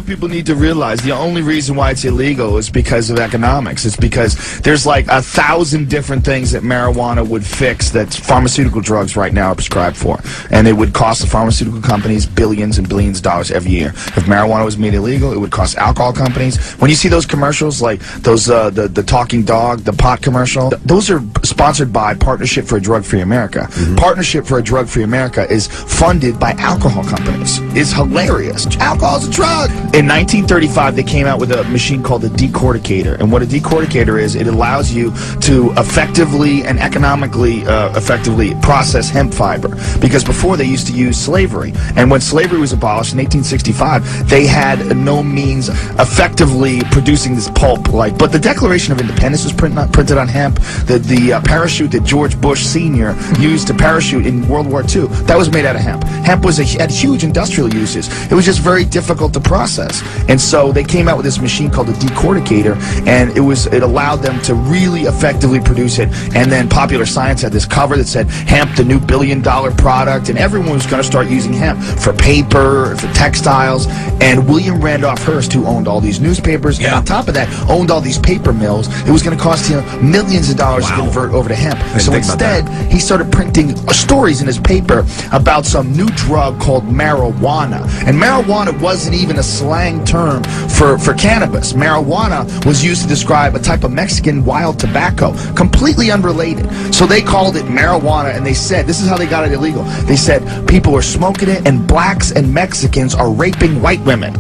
people need to realize the only reason why it's illegal is because of economics. It's because there's like 1,000 different things that marijuana would fix that pharmaceutical drugs right now are prescribed for. And it would cost the pharmaceutical companies billions and billions of dollars every year. If marijuana was made illegal, it would cost alcohol companies. When you see those commercials, like those the talking dog, the pot commercial, those are sponsored by Partnership for a Drug-Free America. Partnership for a Drug-Free America is funded by alcohol companies. It's hilarious. Alcohol's a drug. In 1935, they came out with a machine called a decorticator. And what a decorticator is, it allows you to effectively and economically effectively process hemp fiber. Because before they used to use slavery. And when slavery was abolished in 1865, they had no means effectively producing this pulp. But the Declaration of Independence was printed on hemp. The parachute that George Bush Sr. used to parachute in World War II, that was made out of hemp. Hemp had huge industrial uses. It was just very difficult to process. And so they came out with this machine called a decorticator, and it allowed them to really effectively produce it. And then Popular Science had this cover that said, hemp, the new billion-dollar product, and everyone was going to start using hemp for paper, for textiles. And William Randolph Hearst, who owned all these newspapers, and on top of that, owned all these paper mills, it was going to cost him millions of dollars to convert over to hemp. So instead, he started printing stories in his paper about some new drug called marijuana. And marijuana wasn't even a slang term for cannabis. Marijuana was used to describe a type of Mexican wild tobacco, completely unrelated. So they called it marijuana, and they said, this is how they got it illegal. They said people are smoking it, and blacks and Mexicans are raping white women.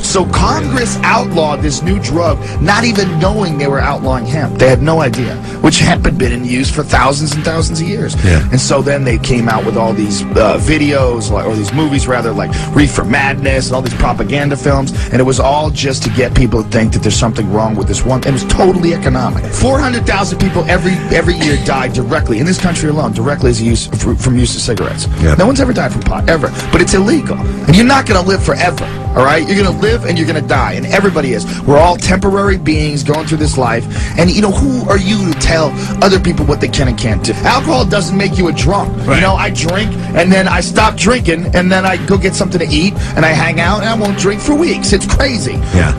So Congress outlawed this new drug, not even knowing they were outlawing hemp. They had no idea, which hemp had been in use for thousands and thousands of years. And so then they came out with all these videos, or these movies rather, like Reefer Madness and all these propaganda films, and it was all just to get people to think that there's something wrong with this one. It was totally economic. 400,000 people every year died directly, in this country alone, directly as from use of cigarettes. No one's ever died from pot, ever. But it's illegal. And you're not going to live forever. All right? You're going to live and you're going to die. And everybody is. We're all temporary beings going through this life. And, you know, who are you to tell other people what they can and can't do? Alcohol doesn't make you a drunk. You know, I drink and then I stop drinking and then I go get something to eat and I hang out and I won't drink for weeks. It's crazy.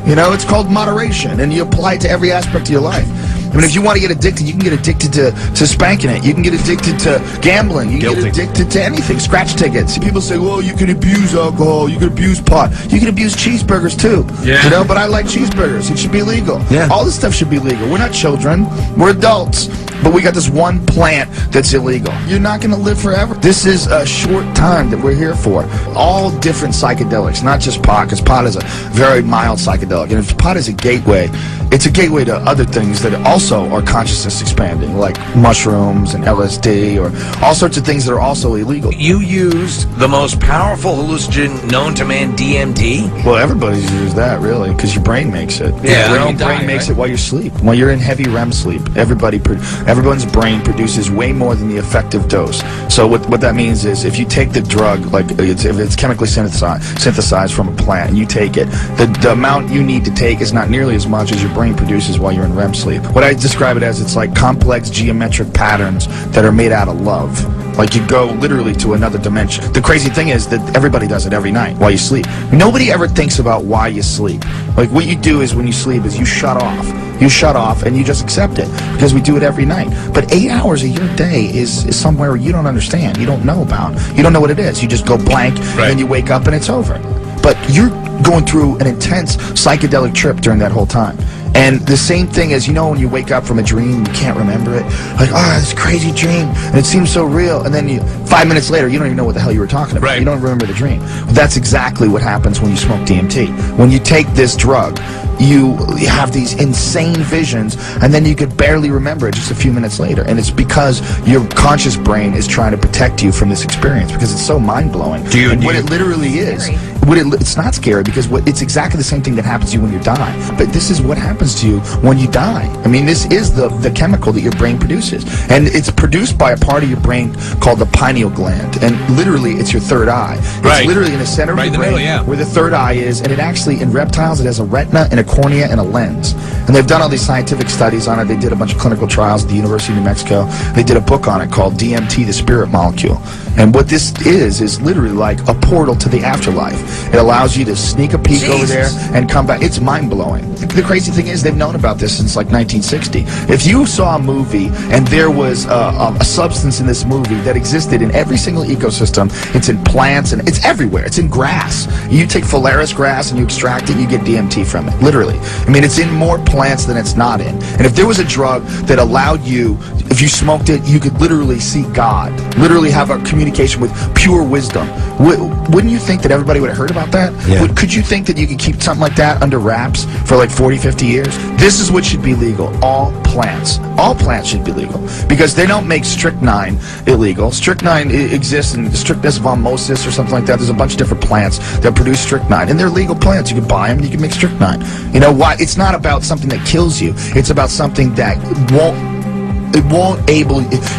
You know, it's called moderation, and you apply it to every aspect of your life. I mean, if you want to get addicted, you can get addicted to spanking it. You can get addicted to gambling. You can get addicted to anything. Scratch tickets. People say, well, you can abuse alcohol. You can abuse pot. You can abuse cheeseburgers, too. You know, but I like cheeseburgers. It should be legal. All this stuff should be legal. We're not children. We're adults. But we got this one plant that's illegal. You're not going to live forever. This is a short time that we're here for. All different psychedelics, not just pot, because pot is a very mild psychedelic. And if pot is a gateway, it's a gateway to other things that also are consciousness expanding, like mushrooms and LSD, or all sorts of things that are also illegal. You used the most powerful hallucinogen known to man, DMT? Well, everybody's used that, really, because your brain makes it. Your own brain makes it while you sleep. While you're in heavy REM sleep, everyone's brain produces way more than the effective dose. So what that means is, if you take the drug, like if it's chemically synthesized from a plant, and you take it, the amount you need to take is not nearly as much as your brain produces while you're in REM sleep. What I describe it as, it's like complex geometric patterns that are made out of love. Like, you go literally to another dimension. The crazy thing is that everybody does it every night while you sleep. Nobody ever thinks about why you sleep. Like, what you do is, when you sleep, is you shut off. You shut off and you just accept it, because we do it every night. But 8 hours of your day is somewhere you don't understand, you don't know about, you don't know what it is. You just go blank, and you wake up and it's over. But you're going through an intense psychedelic trip during that whole time. And the same thing as, you know, when you wake up from a dream, you can't remember it. Like, oh, this crazy dream, and it seems so real. And then 5 minutes later, you don't even know what the hell you were talking about. You don't remember the dream. Well, that's exactly what happens when you smoke DMT. When you take this drug, you have these insane visions, and then you could barely remember it just a few minutes later. And it's because your conscious brain is trying to protect you from this experience, because it's so mind-blowing. What it literally is, it's not scary, because it's exactly the same thing that happens to you when you die. But this is what happens to you when you die. I mean, this is the chemical that your brain produces. And it's produced by a part of your brain called the pineal gland. And literally, it's your third eye. It's literally in the center of your brain, where the third eye is. And it actually, in reptiles, it has a retina and a cornea and a lens. And they've done all these scientific studies on it. They did a bunch of clinical trials at the University of New Mexico. They did a book on it called DMT, the Spirit Molecule. And what this is literally like a portal to the afterlife. It allows you to sneak a peek over there and come back. It's mind-blowing. The crazy thing is they've known about this since like 1960. If you saw a movie and there was a substance in this movie that existed in every single ecosystem, it's in plants and it's everywhere. It's in grass. You take phalaris grass and you extract it, you get DMT from it. Literally. I mean, it's in more plants than it's not in. And if there was a drug that allowed you, if you smoked it, you could literally see God. Literally have a communication with pure wisdom. Wouldn't you think that everybody would have heard about that? Yeah. Could you think that you could keep something like that under wraps for like 40, 50 years? This is what should be legal. All plants. All plants should be legal. Because they don't make strychnine illegal. Strychnine exists in Strychnus vomosus or something like that. There's a bunch of different plants that produce strychnine. And they're legal plants. You can buy them and you can make strychnine. You know why? It's not about something that kills you. It's about something that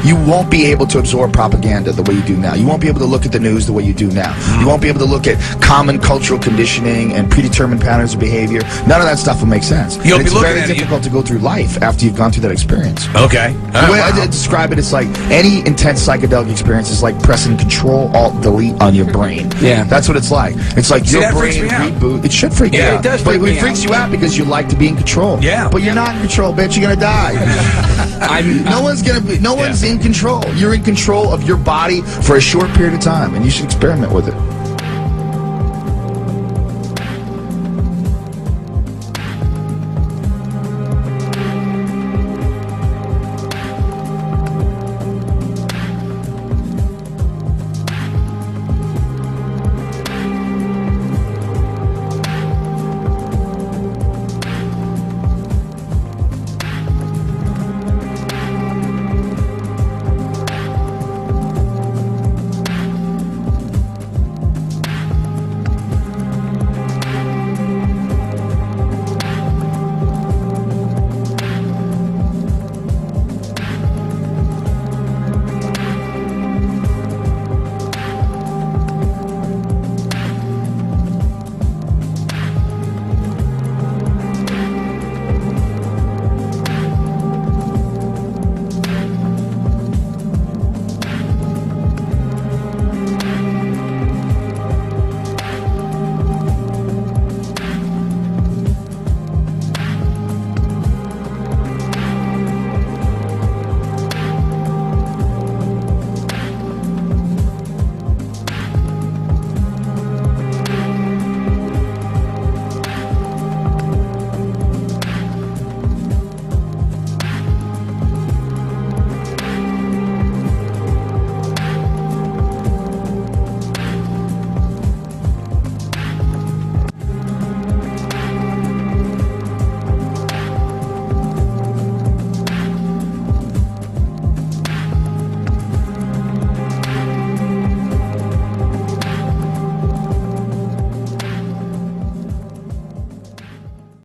you won't be able to absorb propaganda the way you do now. You won't be able to look at the news the way you do now. You won't be able to look at common cultural conditioning and predetermined patterns of behavior. None of that stuff will make sense. You'll be looking very at it, difficult to go through life after you've gone through that experience. Okay. The way I describe it, it's like any intense psychedelic experience is like pressing Control Alt Delete on your brain. Yeah. That's what it's like. It's like See, your that freaks brain me out. reboot. It should freak you Yeah, out. it does But freak me it freaks out. you out because you like to be in control. Yeah. But you're not in control, bitch. You're gonna die. No one's in control. You're in control of your body for a short period of time, and you should experiment with it.